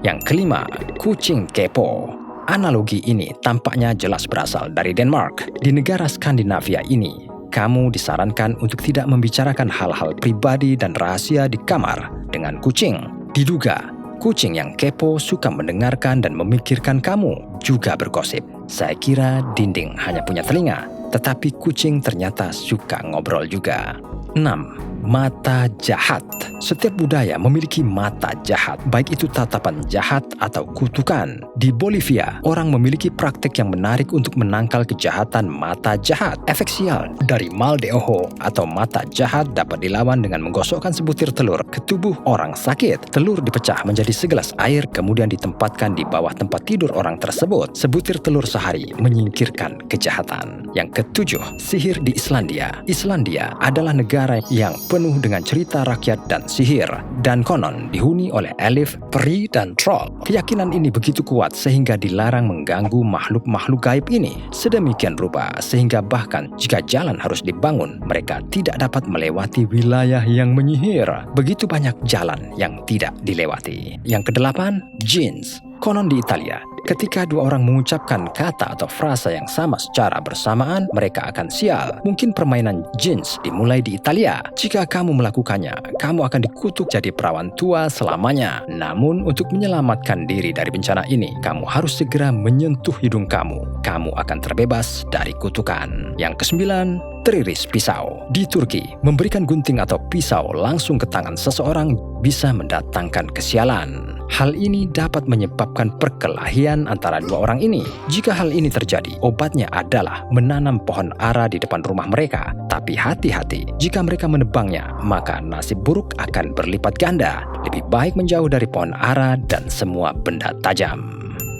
Yang kelima, kucing kepo. Analogi ini tampaknya jelas berasal dari Denmark. Di negara Skandinavia ini, kamu disarankan untuk tidak membicarakan hal-hal pribadi dan rahasia di kamar dengan kucing. Diduga, kucing yang kepo suka mendengarkan dan memikirkan kamu, juga bergosip. Saya kira dinding hanya punya telinga, tetapi kucing ternyata suka ngobrol juga. 6. Mata jahat. Setiap budaya memiliki mata jahat, baik itu tatapan jahat atau kutukan. Di Bolivia, orang memiliki praktek yang menarik untuk menangkal kejahatan mata jahat. Efek sial dari mal de ojo atau mata jahat dapat dilawan dengan menggosokkan sebutir telur ke tubuh orang sakit. Telur dipecah menjadi segelas air, kemudian ditempatkan di bawah tempat tidur orang tersebut. Sebutir telur sehari menyingkirkan kejahatan. Yang ketujuh, sihir di Islandia. Islandia adalah negara yang penuh dengan cerita rakyat dan sihir, dan konon dihuni oleh elf, peri, dan troll. Keyakinan ini begitu kuat sehingga dilarang mengganggu makhluk-makhluk gaib ini. Sedemikian rupa sehingga bahkan jika jalan harus dibangun, mereka tidak dapat melewati wilayah yang menyihir. Begitu banyak jalan yang tidak dilewati. Yang kedelapan, jinns. Konon di Italia, ketika dua orang mengucapkan kata atau frasa yang sama secara bersamaan, mereka akan sial. Mungkin permainan jinns dimulai di Italia. Jika kamu melakukannya, kamu akan dikutuk jadi perawan tua selamanya. Namun, untuk menyelamatkan diri dari bencana ini, kamu harus segera menyentuh hidung kamu. Kamu akan terbebas dari kutukan. Yang kesembilan, teriris pisau. Di Turki, memberikan gunting atau pisau langsung ke tangan seseorang bisa mendatangkan kesialan. Hal ini dapat menyebabkan perkelahian antara dua orang ini. Jika hal ini terjadi, obatnya adalah menanam pohon ara di depan rumah mereka. Tapi hati-hati, jika mereka menebangnya, maka nasib buruk akan berlipat ganda. Lebih baik menjauh dari pohon ara dan semua benda tajam.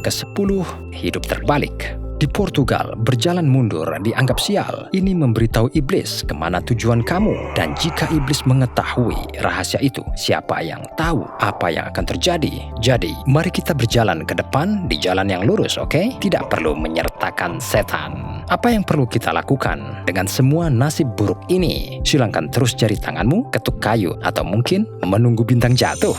Ke-10, hidup terbalik. Di Portugal, berjalan mundur dianggap sial. Ini memberitahu iblis kemana tujuan kamu. Dan jika iblis mengetahui rahasia itu, siapa yang tahu apa yang akan terjadi? Jadi, mari kita berjalan ke depan di jalan yang lurus, oke? Tidak perlu menyertakan setan. Apa yang perlu kita lakukan dengan semua nasib buruk ini? Silangkan terus jari tanganmu, ketuk kayu, atau mungkin menunggu bintang jatuh.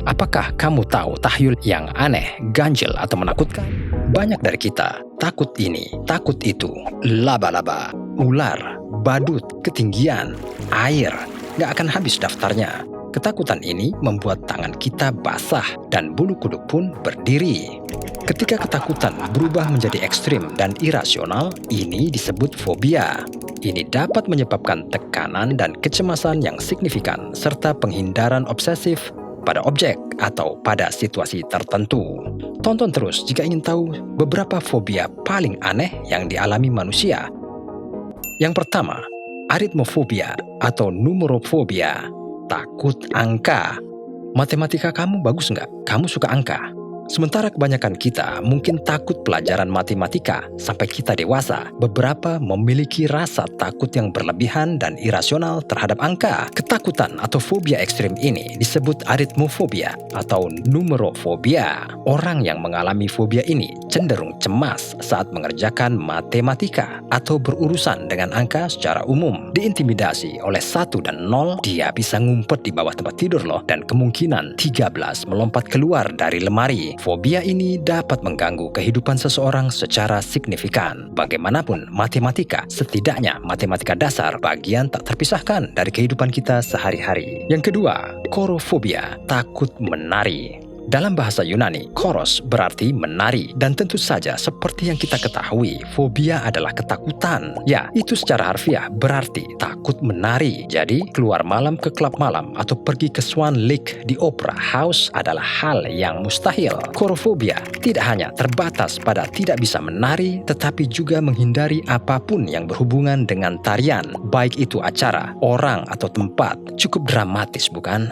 Apakah kamu tahu tahyul yang aneh, ganjil, atau menakutkan? Banyak dari kita takut ini, takut itu, laba-laba, ular, badut, ketinggian, air, gak akan habis daftarnya. Ketakutan ini membuat tangan kita basah dan bulu kuduk pun berdiri. Ketika ketakutan berubah menjadi ekstrim dan irasional, ini disebut fobia. Ini dapat menyebabkan tekanan dan kecemasan yang signifikan serta penghindaran obsesif pada objek atau pada situasi tertentu. Tonton terus jika ingin tahu beberapa fobia paling aneh yang dialami manusia. Yang pertama, aritmofobia atau numerofobia, takut angka. Matematika kamu bagus nggak? Kamu suka angka? Sementara kebanyakan kita mungkin takut pelajaran matematika sampai kita dewasa, beberapa memiliki rasa takut yang berlebihan dan irasional terhadap angka. Ketakutan atau fobia ekstrim ini disebut aritmofobia atau numerofobia. Orang yang mengalami fobia ini cenderung cemas saat mengerjakan matematika atau berurusan dengan angka secara umum. Diintimidasi oleh 1 dan 0, dia bisa ngumpet di bawah tempat tidur loh, dan kemungkinan 13 melompat keluar dari lemari. Fobia ini dapat mengganggu kehidupan seseorang secara signifikan. Bagaimanapun, matematika, setidaknya matematika dasar, bagian tak terpisahkan dari kehidupan kita sehari-hari. Yang kedua, korofobia, takut menari. Dalam bahasa Yunani, koros berarti menari, dan tentu saja seperti yang kita ketahui, fobia adalah ketakutan. Ya, itu secara harfiah berarti takut menari. Jadi, keluar malam ke klub malam atau pergi ke Swan Lake di Opera House adalah hal yang mustahil. Korofobia tidak hanya terbatas pada tidak bisa menari, tetapi juga menghindari apapun yang berhubungan dengan tarian, baik itu acara, orang, atau tempat. Cukup dramatis, bukan?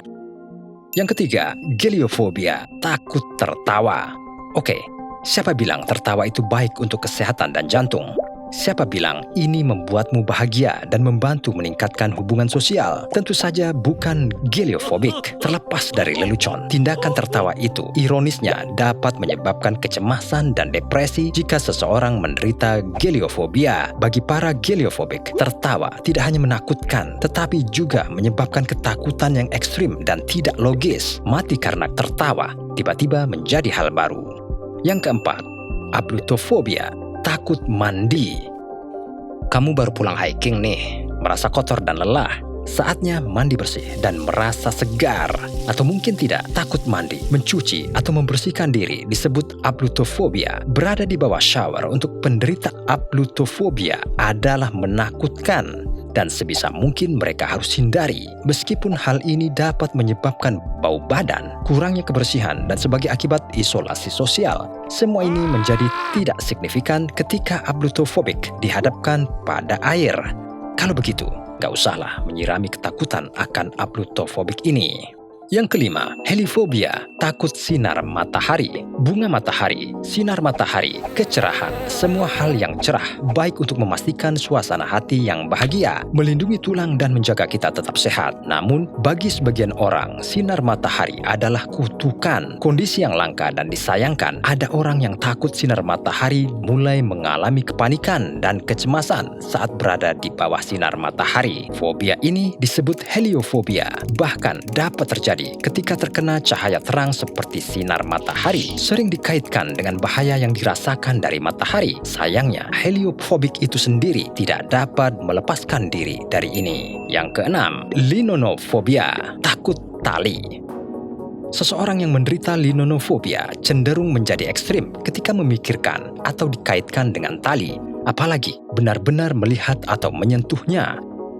Yang ketiga, geliofobia, takut tertawa. Oke, siapa bilang tertawa itu baik untuk kesehatan dan jantung? Siapa bilang ini membuatmu bahagia dan membantu meningkatkan hubungan sosial? Tentu saja bukan geliofobik. Terlepas dari lelucon, tindakan tertawa itu ironisnya dapat menyebabkan kecemasan dan depresi jika seseorang menderita geliofobia. Bagi para geliofobik, tertawa tidak hanya menakutkan, tetapi juga menyebabkan ketakutan yang ekstrim dan tidak logis. Mati karena tertawa tiba-tiba menjadi hal baru. Yang keempat, ablutofobia, takut mandi. Kamu baru pulang hiking nih, merasa kotor dan lelah. Saatnya mandi bersih dan merasa segar. Atau mungkin tidak, takut mandi, mencuci, atau membersihkan diri disebut ablutofobia. Berada di bawah shower untuk penderita ablutofobia adalah menakutkan. Dan sebisa mungkin mereka harus hindari. Meskipun hal ini dapat menyebabkan bau badan, kurangnya kebersihan, dan sebagai akibat isolasi sosial. Semua ini menjadi tidak signifikan ketika ablutofobik dihadapkan pada air. Kalau begitu, gak usahlah menyirami ketakutan akan ablutofobik ini. Yang kelima, helifobia, takut sinar matahari. Bunga matahari, sinar matahari, kecerahan, semua hal yang cerah baik untuk memastikan suasana hati yang bahagia, melindungi tulang dan menjaga kita tetap sehat. Namun, bagi sebagian orang, sinar matahari adalah kutukan. Kondisi yang langka dan disayangkan, ada orang yang takut sinar matahari mulai mengalami kepanikan dan kecemasan saat berada di bawah sinar matahari. Fobia ini disebut heliofobia, bahkan dapat terjadi ketika terkena cahaya terang seperti sinar matahari, sering dikaitkan dengan bahaya yang dirasakan dari matahari. Sayangnya, heliofobik itu sendiri tidak dapat melepaskan diri dari ini. Yang keenam, linonofobia, takut tali. Seseorang yang menderita linonofobia cenderung menjadi ekstrim ketika memikirkan atau dikaitkan dengan tali, apalagi benar-benar melihat atau menyentuhnya.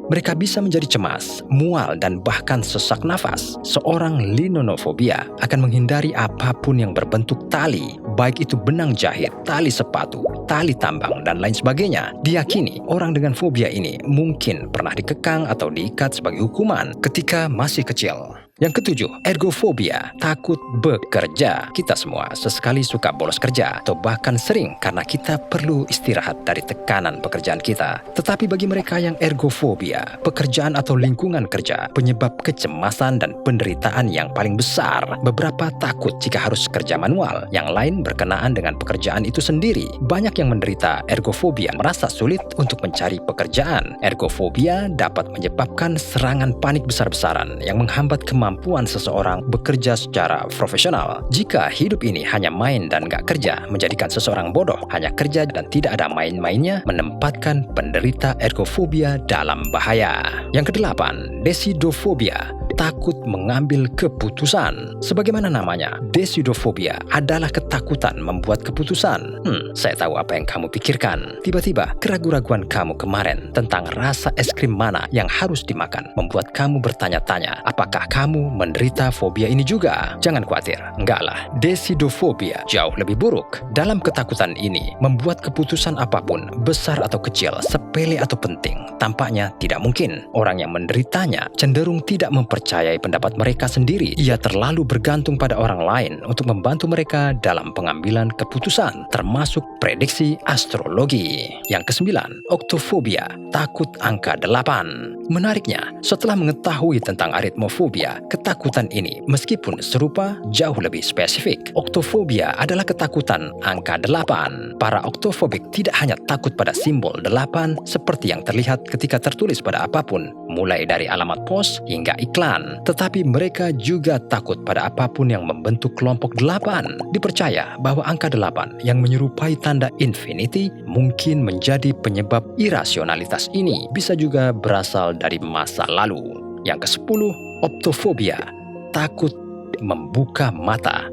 Mereka bisa menjadi cemas, mual, dan bahkan sesak nafas. Seorang linonofobia akan menghindari apapun yang berbentuk tali, baik itu benang jahit, tali sepatu, tali tambang, dan lain sebagainya. Diyakini orang dengan fobia ini mungkin pernah dikekang atau diikat sebagai hukuman ketika masih kecil. Yang ketujuh, ergofobia, takut bekerja. Kita semua sesekali suka bolos kerja atau bahkan sering karena kita perlu istirahat dari tekanan pekerjaan kita. Tetapi bagi mereka yang ergofobia, pekerjaan atau lingkungan kerja penyebab kecemasan dan penderitaan yang paling besar. Beberapa takut jika harus kerja manual, yang lain berkenaan dengan pekerjaan itu sendiri. Banyak yang menderita ergofobia merasa sulit untuk mencari pekerjaan. Ergofobia dapat menyebabkan serangan panik besar-besaran yang menghambat kemampuan seseorang bekerja secara profesional. Jika hidup ini hanya main dan gak kerja, menjadikan seseorang bodoh, hanya kerja dan tidak ada main-mainnya, menempatkan penderita ergofobia dalam bahaya. Yang kedelapan, desidofobia. takut mengambil keputusan. Sebagaimana namanya, decidofobia adalah ketakutan membuat keputusan. Saya tahu apa yang kamu pikirkan. Tiba-tiba, keraguan-raguan kamu kemarin tentang rasa es krim mana yang harus dimakan membuat kamu bertanya-tanya, apakah kamu menderita fobia ini juga? Jangan khawatir, enggaklah. Decidofobia jauh lebih buruk. Dalam ketakutan ini, membuat keputusan apapun, besar atau kecil, sepele atau penting, tampaknya tidak mungkin. Orang yang menderitanya cenderung tidak mempercayai pendapat mereka sendiri. Ia terlalu bergantung pada orang lain untuk membantu mereka dalam pengambilan keputusan, termasuk prediksi astrologi. Yang kesembilan, oktofobia, takut angka 8. Menariknya, setelah mengetahui tentang aritmofobia, ketakutan ini meskipun serupa jauh lebih spesifik. Oktofobia adalah ketakutan angka 8. Para oktofobik tidak hanya takut pada simbol 8 seperti yang terlihat ketika tertulis pada apapun, mulai dari alamat pos hingga iklan, tetapi mereka juga takut pada apapun yang membentuk kelompok 8. Dipercaya bahwa angka 8 yang menyerupai tanda infinity mungkin menjadi penyebab irasionalitas ini, bisa juga berasal dari masa lalu. Yang ke-10, optofobia, takut membuka mata.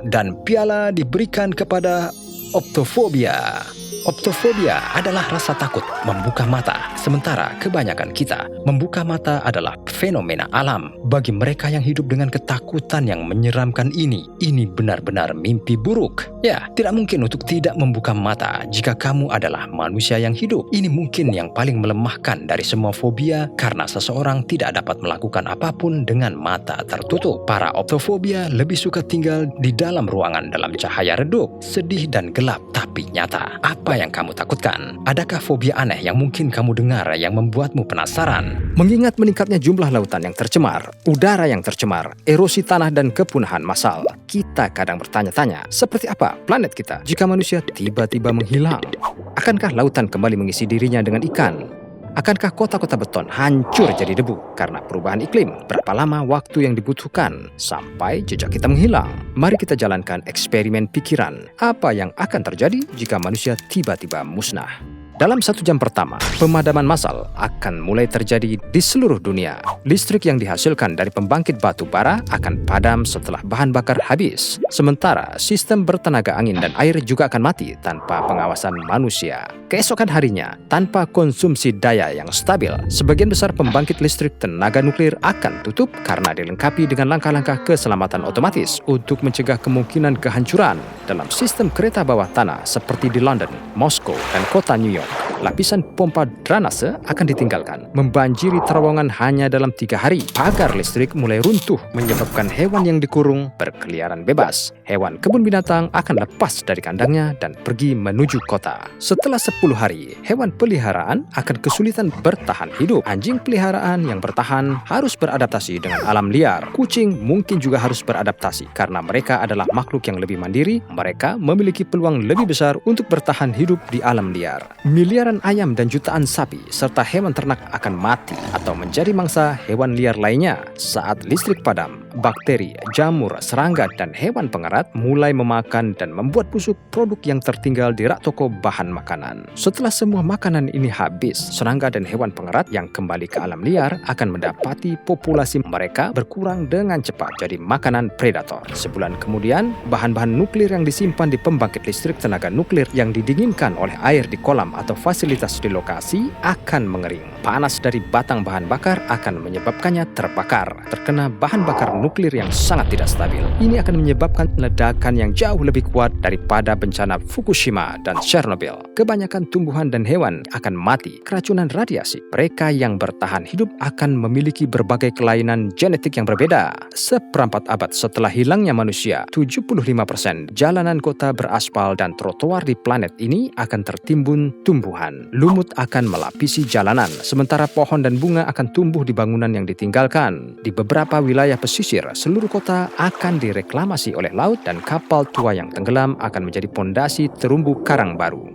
Dan piala diberikan kepada optofobia. Optofobia adalah rasa takut membuka mata, sementara kebanyakan kita membuka mata adalah fenomena alam. Bagi mereka yang hidup dengan ketakutan yang menyeramkan ini benar-benar mimpi buruk. Ya, tidak mungkin untuk tidak membuka mata jika kamu adalah manusia yang hidup. Ini mungkin yang paling melemahkan dari semua fobia karena seseorang tidak dapat melakukan apapun dengan mata tertutup. Para optofobia lebih suka tinggal di dalam ruangan dalam cahaya redup, sedih dan gelap tapi nyata. Apa yang kamu takutkan? Adakah fobia aneh yang mungkin kamu dengar yang membuatmu penasaran? Mengingat meningkatnya jumlah lautan yang tercemar, udara yang tercemar, erosi tanah dan kepunahan massal, kita kadang bertanya-tanya, seperti apa planet kita jika manusia tiba-tiba menghilang? Akankah lautan kembali mengisi dirinya dengan ikan? Akankah kota-kota beton hancur jadi debu karena perubahan iklim? Berapa lama waktu yang dibutuhkan sampai jejak kita menghilang? Mari kita jalankan eksperimen pikiran. Apa yang akan terjadi jika manusia tiba-tiba musnah? Dalam 1 jam pertama, pemadaman massal akan mulai terjadi di seluruh dunia. Listrik yang dihasilkan dari pembangkit batu bara akan padam setelah bahan bakar habis. Sementara, sistem bertenaga angin dan air juga akan mati tanpa pengawasan manusia. Keesokan harinya, tanpa konsumsi daya yang stabil, sebagian besar pembangkit listrik tenaga nuklir akan tutup karena dilengkapi dengan langkah-langkah keselamatan otomatis untuk mencegah kemungkinan kehancuran. Dalam sistem kereta bawah tanah seperti di London, Moskow, dan kota New York, lapisan pompa drainase akan ditinggalkan, membanjiri terowongan hanya dalam 3 hari. Pagar listrik mulai runtuh, menyebabkan hewan yang dikurung berkeliaran bebas. Hewan kebun binatang akan lepas dari kandangnya dan pergi menuju kota. Setelah 10 hari, hewan peliharaan akan kesulitan bertahan hidup. Anjing peliharaan yang bertahan harus beradaptasi dengan alam liar. Kucing mungkin juga harus beradaptasi karena mereka adalah makhluk yang lebih mandiri. Mereka memiliki peluang lebih besar untuk bertahan hidup di alam liar. Miliaran ayam dan jutaan sapi serta hewan ternak akan mati atau menjadi mangsa hewan liar lainnya. Saat listrik padam, bakteri, jamur, serangga, dan hewan pengerat mulai memakan dan membuat busuk produk yang tertinggal di rak toko bahan makanan. Setelah semua makanan ini habis, serangga dan hewan pengerat yang kembali ke alam liar akan mendapati populasi mereka berkurang dengan cepat jadi makanan predator. Sebulan kemudian, bahan-bahan nuklir yang disimpan di pembangkit listrik tenaga nuklir yang didinginkan oleh air di kolam atau fasilitas di lokasi akan mengering. Panas dari batang bahan bakar akan menyebabkannya terbakar, terkena bahan bakar nuklir yang sangat tidak stabil. Ini akan menyebabkan ledakan yang jauh lebih kuat daripada bencana Fukushima dan Chernobyl. Kebanyakan tumbuhan dan hewan akan mati keracunan radiasi. Mereka yang bertahan hidup akan memiliki berbagai kelainan genetik yang berbeda. Seperempat abad setelah hilangnya manusia, 75% jalanan kota beraspal dan trotoar di planet ini akan tertimbun tumbuhan. Lumut akan melapisi jalanan, sementara pohon dan bunga akan tumbuh di bangunan yang ditinggalkan. Di beberapa wilayah pesisir, seluruh kota akan direklamasi oleh laut dan kapal tua yang tenggelam akan menjadi pondasi terumbu karang baru.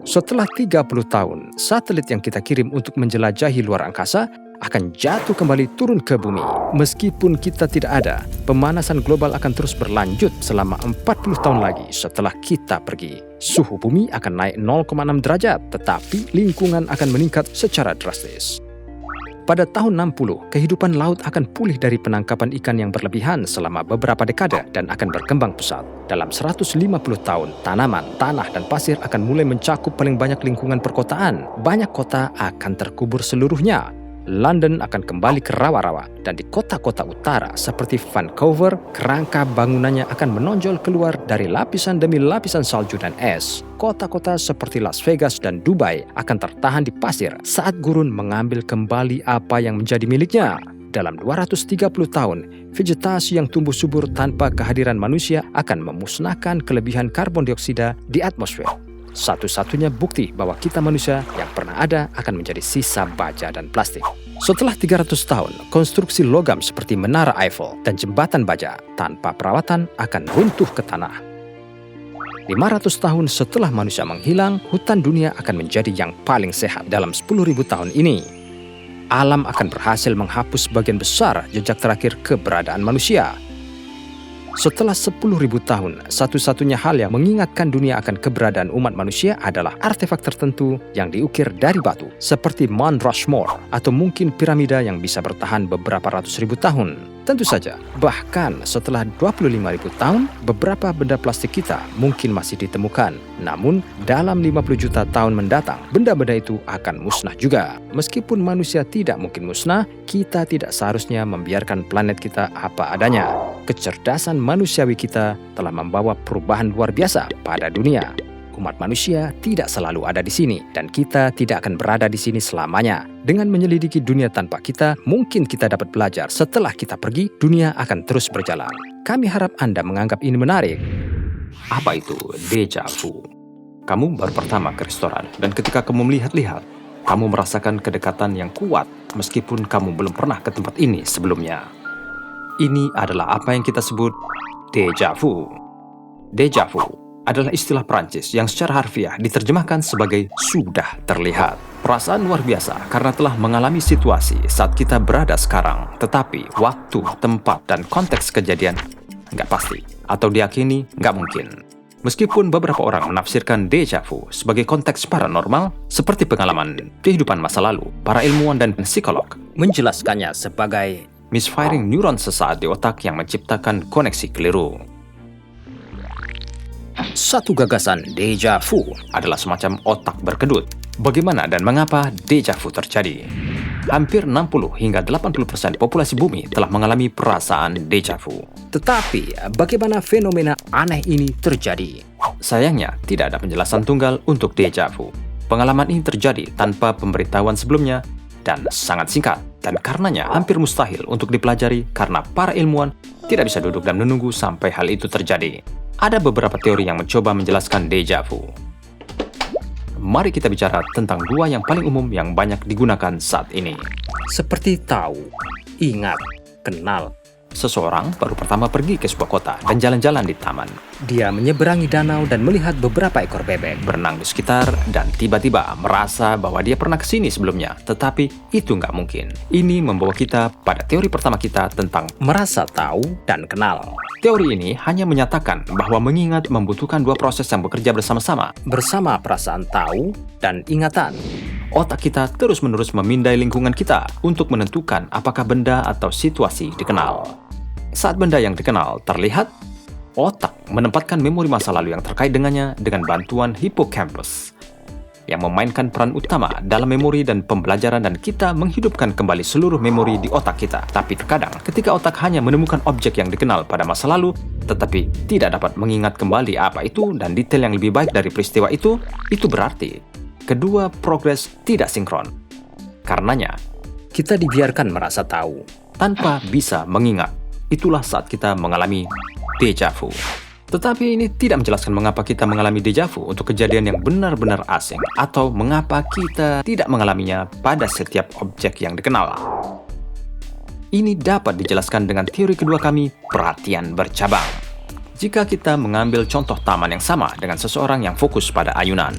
Setelah 30 tahun, satelit yang kita kirim untuk menjelajahi luar angkasa akan jatuh kembali turun ke bumi. Meskipun kita tidak ada, pemanasan global akan terus berlanjut selama 40 tahun lagi setelah kita pergi. Suhu bumi akan naik 0,6 derajat, tetapi lingkungan akan meningkat secara drastis. Pada tahun 60, kehidupan laut akan pulih dari penangkapan ikan yang berlebihan selama beberapa dekade dan akan berkembang pesat. Dalam 150 tahun, tanaman, tanah, dan pasir akan mulai mencakup paling banyak lingkungan perkotaan. Banyak kota akan terkubur seluruhnya. London akan kembali ke rawa-rawa, dan di kota-kota utara seperti Vancouver, kerangka bangunannya akan menonjol keluar dari lapisan demi lapisan salju dan es. Kota-kota seperti Las Vegas dan Dubai akan tertahan di pasir saat gurun mengambil kembali apa yang menjadi miliknya. Dalam 230 tahun, vegetasi yang tumbuh subur tanpa kehadiran manusia akan memusnahkan kelebihan karbon dioksida di atmosfer. Satu-satunya bukti bahwa kita manusia yang pernah ada akan menjadi sisa baja dan plastik. Setelah 300 tahun, konstruksi logam seperti Menara Eiffel dan Jembatan Baja tanpa perawatan akan runtuh ke tanah. 500 tahun setelah manusia menghilang, hutan dunia akan menjadi yang paling sehat dalam 10.000 tahun ini. Alam akan berhasil menghapus sebagian besar jejak terakhir keberadaan manusia. Setelah 10.000 tahun, satu-satunya hal yang mengingatkan dunia akan keberadaan umat manusia adalah artefak tertentu yang diukir dari batu, seperti Mount Rushmore atau mungkin piramida yang bisa bertahan beberapa ratus ribu tahun. Tentu saja, bahkan setelah 25.000 tahun, beberapa benda plastik kita mungkin masih ditemukan. Namun, dalam 50 juta tahun mendatang, benda-benda itu akan musnah juga. Meskipun manusia tidak mungkin musnah, kita tidak seharusnya membiarkan planet kita apa adanya. Kecerdasan manusiawi kita telah membawa perubahan luar biasa pada dunia. Umat manusia tidak selalu ada di sini, dan kita tidak akan berada di sini selamanya. Dengan menyelidiki dunia tanpa kita, mungkin kita dapat belajar setelah kita pergi, dunia akan terus berjalan. Kami harap Anda menganggap ini menarik. Apa itu déjà vu? Kamu baru pertama ke restoran, dan ketika kamu melihat-lihat, kamu merasakan kedekatan yang kuat meskipun kamu belum pernah ke tempat ini sebelumnya. Ini adalah apa yang kita sebut déjà vu. Déjà vu adalah istilah Prancis yang secara harfiah diterjemahkan sebagai sudah terlihat. Perasaan luar biasa karena telah mengalami situasi saat kita berada sekarang, tetapi waktu, tempat, dan konteks kejadian nggak pasti atau diyakini nggak mungkin. Meskipun beberapa orang menafsirkan déjà vu sebagai konteks paranormal, seperti pengalaman kehidupan masa lalu, para ilmuwan dan psikolog menjelaskannya sebagai misfiring neuron sesaat di otak yang menciptakan koneksi keliru. Satu gagasan déjà vu adalah semacam otak berkedut. Bagaimana dan mengapa déjà vu terjadi? Hampir 60 hingga 80% populasi bumi telah mengalami perasaan déjà vu. Tetapi, bagaimana fenomena aneh ini terjadi? Sayangnya, tidak ada penjelasan tunggal untuk déjà vu. Pengalaman ini terjadi tanpa pemberitahuan sebelumnya dan sangat singkat, dan karenanya hampir mustahil untuk dipelajari karena para ilmuwan tidak bisa duduk dan menunggu sampai hal itu terjadi. Ada beberapa teori yang mencoba menjelaskan déjà vu. Mari kita bicara tentang dua yang paling umum yang banyak digunakan saat ini. Seperti tahu, ingat, kenal. Seseorang baru pertama pergi ke sebuah kota dan jalan-jalan di taman. Dia menyeberangi danau dan melihat beberapa ekor bebek berenang di sekitar dan tiba-tiba merasa bahwa dia pernah kesini sebelumnya. Tetapi itu nggak mungkin. Ini membawa kita pada teori pertama kita tentang merasa tahu dan kenal. Teori ini hanya menyatakan bahwa mengingat membutuhkan dua proses yang bekerja bersama-sama. Bersama perasaan tahu dan ingatan. Otak kita terus-menerus memindai lingkungan kita untuk menentukan apakah benda atau situasi dikenal. Saat benda yang dikenal terlihat, otak menempatkan memori masa lalu yang terkait dengannya dengan bantuan hippocampus yang memainkan peran utama dalam memori dan pembelajaran, dan kita menghidupkan kembali seluruh memori di otak kita. Tapi terkadang, ketika otak hanya menemukan objek yang dikenal pada masa lalu, tetapi tidak dapat mengingat kembali apa itu dan detail yang lebih baik dari peristiwa itu berarti kedua progres tidak sinkron. Karenanya, kita dibiarkan merasa tahu tanpa bisa mengingat. Itulah saat kita mengalami déjà vu. Tetapi ini tidak menjelaskan mengapa kita mengalami déjà vu untuk kejadian yang benar-benar asing, atau mengapa kita tidak mengalaminya pada setiap objek yang dikenal. Ini dapat dijelaskan dengan teori kedua kami, perhatian bercabang. Jika kita mengambil contoh taman yang sama dengan seseorang yang fokus pada ayunan.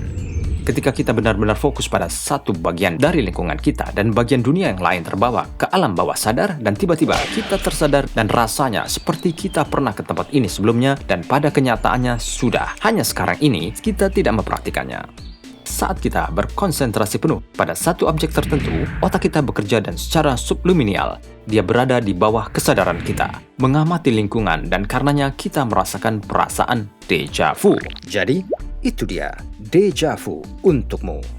Ketika kita benar-benar fokus pada satu bagian dari lingkungan kita dan bagian dunia yang lain terbawa ke alam bawah sadar, dan tiba-tiba kita tersadar dan rasanya seperti kita pernah ke tempat ini sebelumnya, dan pada kenyataannya sudah. Hanya sekarang ini kita tidak mempraktikannya. saat kita berkonsentrasi penuh pada satu objek tertentu, otak kita bekerja dan secara subliminal, dia berada di bawah kesadaran kita, mengamati lingkungan dan karenanya kita merasakan perasaan deja vu. Jadi, itu dia deja vu untukmu.